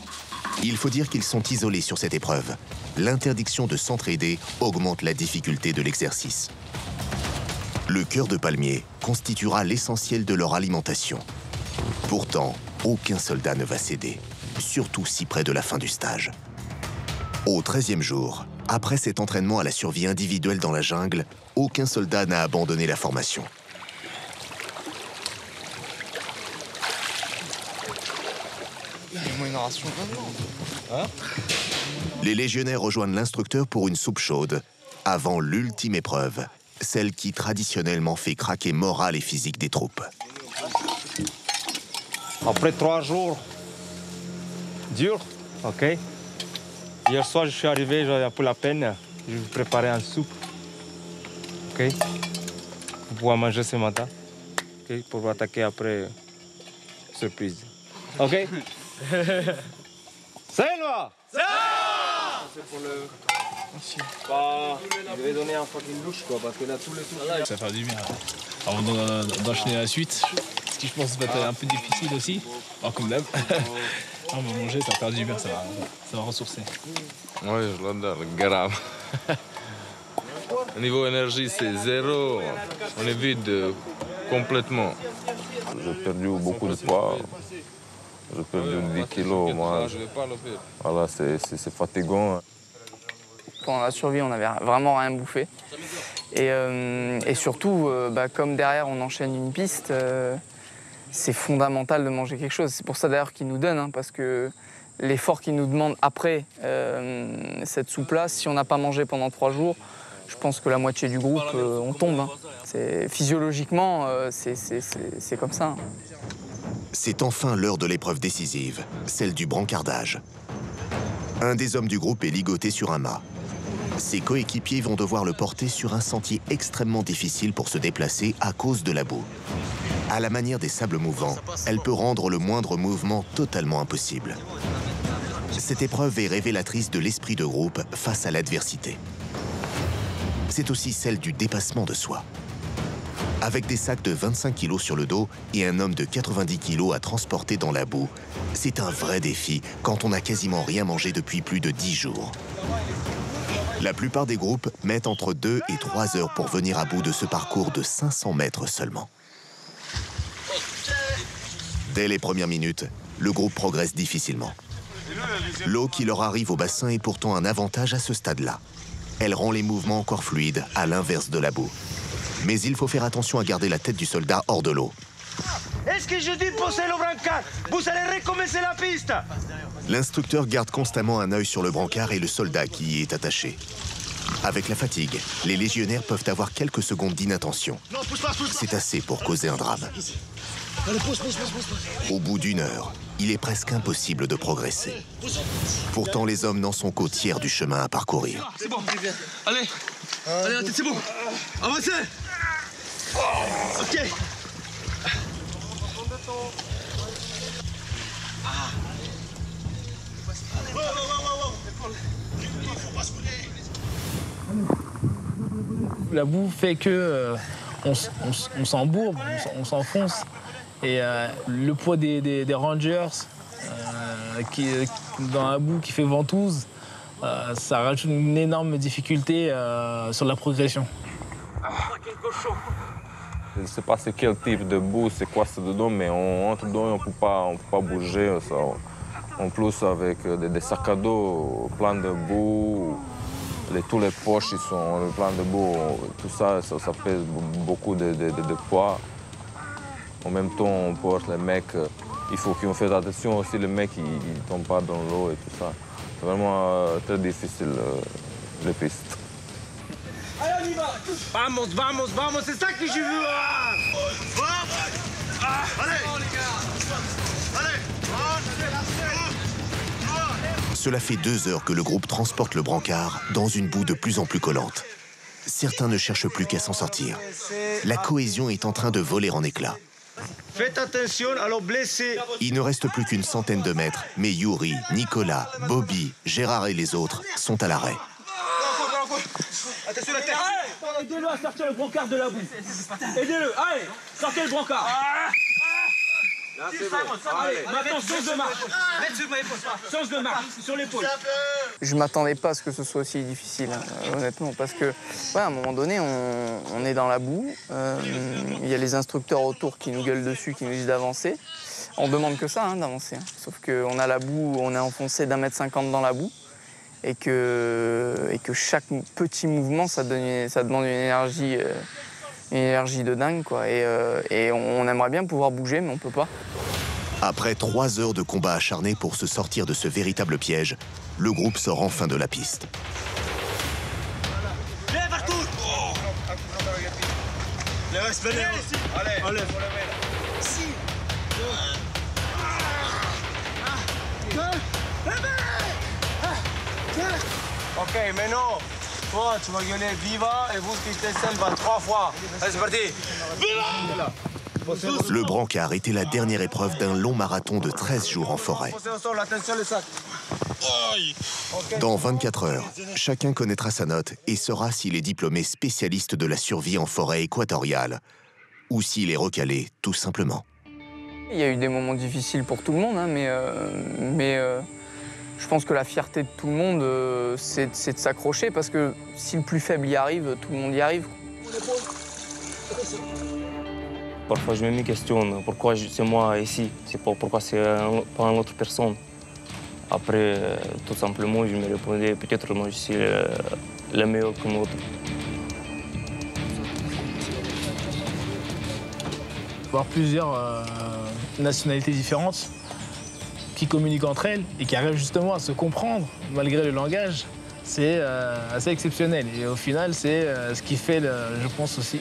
Il faut dire qu'ils sont isolés sur cette épreuve. L'interdiction de s'entraider augmente la difficulté de l'exercice. Le cœur de palmier constituera l'essentiel de leur alimentation. Pourtant, aucun soldat ne va céder, surtout si près de la fin du stage. Au 13e jour, après cet entraînement à la survie individuelle dans la jungle, aucun soldat n'a abandonné la formation. Les légionnaires rejoignent l'instructeur pour une soupe chaude, avant l'ultime épreuve, celle qui traditionnellement fait craquer morale et physique des troupes. Après 3 jours durs, ok. Hier soir, je suis arrivé, j'avais un peu la peine. Je vais vous préparer une soupe, ok. Vous pouvez manger ce matin, ok, pour vous attaquer après. Surprise, ok. Selva! C'est pour le... Je vais donner un fucking douche, quoi, parce que là, tous les trucs... Ça fait du bien. Avant d'enchaîner la suite, ce qui, je pense, va être un peu difficile aussi, alors, comme d'hab. On va manger, ça va faire du bien, ça va ressourcer. Oui, je l'adore, grave. Au niveau énergie, c'est 0. On est vide complètement. J'ai perdu beaucoup de poids. J'ai perdu 10 kilos, moi. Voilà, c'est fatigant. Pendant la survie, on n'avait vraiment rien bouffé. Et surtout, comme derrière, on enchaîne une piste, c'est fondamental de manger quelque chose. C'est pour ça d'ailleurs qu'ils nous donnent, hein, parce que l'effort qu'ils nous demandent après cette soupe-là, si on n'a pas mangé pendant 3 jours, je pense que la moitié du groupe, on tombe. Hein. Physiologiquement, c'est comme ça. Hein. C'est enfin l'heure de l'épreuve décisive, celle du brancardage. Un des hommes du groupe est ligoté sur un mât. Ses coéquipiers vont devoir le porter sur un sentier extrêmement difficile pour se déplacer à cause de la boue. À la manière des sables mouvants, elle peut rendre le moindre mouvement totalement impossible. Cette épreuve est révélatrice de l'esprit de groupe face à l'adversité. C'est aussi celle du dépassement de soi. Avec des sacs de 25 kg sur le dos et un homme de 90 kg à transporter dans la boue, c'est un vrai défi quand on n'a quasiment rien mangé depuis plus de 10 jours. La plupart des groupes mettent entre 2 et 3 heures pour venir à bout de ce parcours de 500 mètres seulement. Dès les premières minutes, le groupe progresse difficilement. L'eau qui leur arrive au bassin est pourtant un avantage à ce stade-là. Elle rend les mouvements encore fluides, à l'inverse de la boue. Mais il faut faire attention à garder la tête du soldat hors de l'eau. Est-ce que je dis poser le brancard? Vous allez recommencer la piste. L'instructeur garde constamment un œil sur le brancard et le soldat qui y est attaché. Avec la fatigue, les légionnaires peuvent avoir quelques secondes d'inattention. C'est assez pour causer un drame. Au bout d'1 heure, il est presque impossible de progresser. Pourtant, les hommes n'en sont qu'au tiers du chemin à parcourir. C'est bon, allez, allez, c'est bon, avancez. Ok. La boue fait que on s'embourbe, on s'enfonce. Et le poids des rangers dans la boue qui fait ventouse, ça rajoute une énorme difficulté sur la progression. Je ne sais pas c'est quel type de boue, c'est quoi c'est dedans, mais on entre dedans et on ne peut pas bouger. Ça. En plus, avec des sacs à dos pleins de boue, tous les poches ils sont pleins de boue, tout ça, ça pèse beaucoup de poids. En même temps, on porte les mecs, il faut qu'ils fassent attention aussi, les mecs ils ne tombent pas dans l'eau et tout ça. C'est vraiment très difficile, les pistes. Allez, on y va. Vamos, vamos, vamos, c'est ça que je veux. Cela fait 2 heures que le groupe transporte le brancard dans une boue de plus en plus collante. Certains ne cherchent plus qu'à s'en sortir. La cohésion est en train de voler en éclats. Faites attention, alors blessés. Il ne reste plus qu'une centaine de mètres, mais Yuri, Nicolas, Bobby, Gérard et les autres sont à l'arrêt. Attention la tête. Aidez-le à sortir le brancard de la boue. Aidez-le, allez, sortez le brancard. Là, c'est bon. Allez, maintenant, change de marche. Change de marche, sur l'épaule. Je ne m'attendais pas à ce que ce soit aussi difficile, honnêtement, parce que, ouais, à un moment donné, on est dans la boue, il y a les instructeurs autour qui nous gueulent dessus, qui nous disent d'avancer. On demande que ça, d'avancer. Sauf qu'on a la boue, on est enfoncé d'1,50 m dans la boue, et que chaque petit mouvement, ça demande une énergie de dingue, quoi. Et on aimerait bien pouvoir bouger, mais on peut pas. Après 3 heures de combat acharné pour se sortir de ce véritable piège, le groupe sort enfin de la piste. Lève, Arthur. Allez, enlève. Si. Ok, maintenant, toi, tu vas gueuler Viva et vous, Christensen, va 3 fois. Allez, c'est parti. Viva! Le brancard était la dernière épreuve d'un long marathon de 13 jours en forêt. Dans 24 heures, chacun connaîtra sa note et saura s'il est diplômé spécialiste de la survie en forêt équatoriale ou s'il est recalé, tout simplement. Il y a eu des moments difficiles pour tout le monde, mais je pense que la fierté de tout le monde, c'est de s'accrocher, parce que si le plus faible y arrive, tout le monde y arrive. Parfois, je me questionne pourquoi c'est moi ici, pourquoi c'est pas une autre personne. Après, tout simplement, je me répondais, peut-être moi je suis le meilleur que l'autre. Voir plusieurs nationalités différentes qui communiquent entre elles et qui arrivent justement à se comprendre malgré le langage, c'est assez exceptionnel. Et au final, c'est ce qui fait, je pense aussi,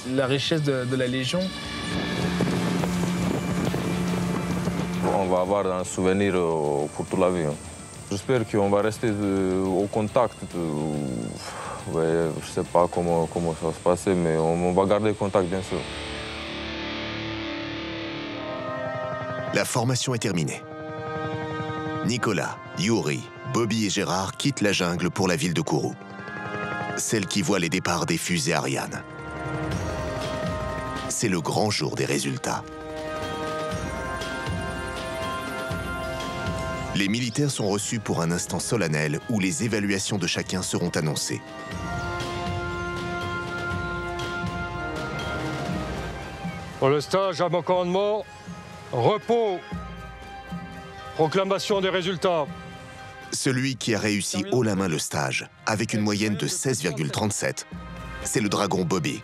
la richesse de la Légion. On va avoir un souvenir pour toute la vie. J'espère qu'on va rester au contact. Ouais, je ne sais pas comment ça va se passer, mais on va garder contact, bien sûr. La formation est terminée. Nicolas, Yuri, Bobby et Gérard quittent la jungle pour la ville de Kourou, celle qui voit les départs des fusées Ariane. C'est le grand jour des résultats. Les militaires sont reçus pour un instant solennel où les évaluations de chacun seront annoncées. Pour le stage à mon commandement, repos, proclamation des résultats. Celui qui a réussi haut la main le stage, avec une moyenne de 16,37, c'est le dragon Bobby.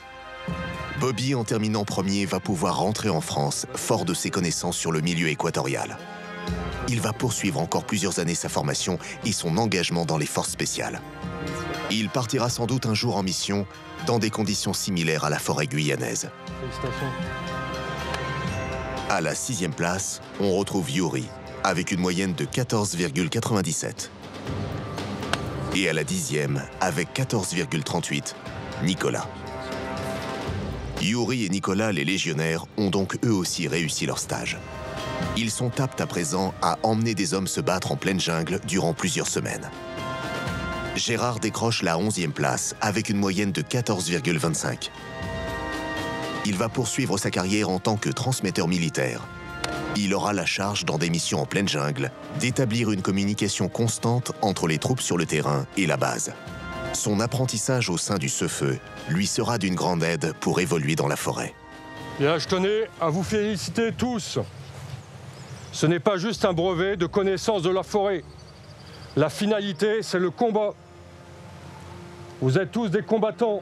Bobby, en terminant premier, va pouvoir rentrer en France, fort de ses connaissances sur le milieu équatorial. Il va poursuivre encore plusieurs années sa formation et son engagement dans les forces spéciales. Il partira sans doute un jour en mission, dans des conditions similaires à la forêt guyanaise. Félicitations. À la 6e place, on retrouve Yuri, avec une moyenne de 14,97. Et à la 10e, avec 14,38, Nicolas. Yuri et Nicolas, les légionnaires, ont donc eux aussi réussi leur stage. Ils sont aptes à présent à emmener des hommes se battre en pleine jungle durant plusieurs semaines. Gérard décroche la 11e place avec une moyenne de 14,25. Il va poursuivre sa carrière en tant que transmetteur militaire. Il aura la charge, dans des missions en pleine jungle, d'établir une communication constante entre les troupes sur le terrain et la base. Son apprentissage au sein du Cefeu lui sera d'une grande aide pour évoluer dans la forêt. Bien, je tenais à vous féliciter tous. Ce n'est pas juste un brevet de connaissance de la forêt. La finalité, c'est le combat. Vous êtes tous des combattants.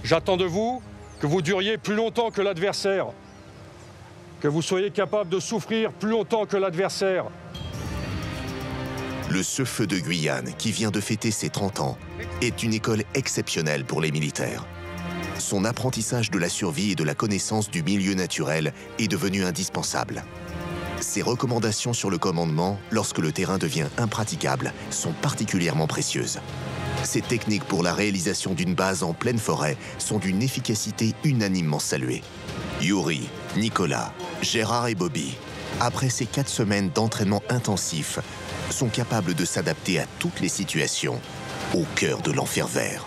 J'attends de vous que vous duriez plus longtemps que l'adversaire, que vous soyez capable de souffrir plus longtemps que l'adversaire. Le Cefeu de Guyane, qui vient de fêter ses 30 ans, est une école exceptionnelle pour les militaires. Son apprentissage de la survie et de la connaissance du milieu naturel est devenu indispensable. Ses recommandations sur le commandement, lorsque le terrain devient impraticable, sont particulièrement précieuses. Ces techniques pour la réalisation d'une base en pleine forêt sont d'une efficacité unanimement saluée. Yuri, Nicolas, Gérard et Bobby, après ces 4 semaines d'entraînement intensif, sont capables de s'adapter à toutes les situations au cœur de l'enfer vert.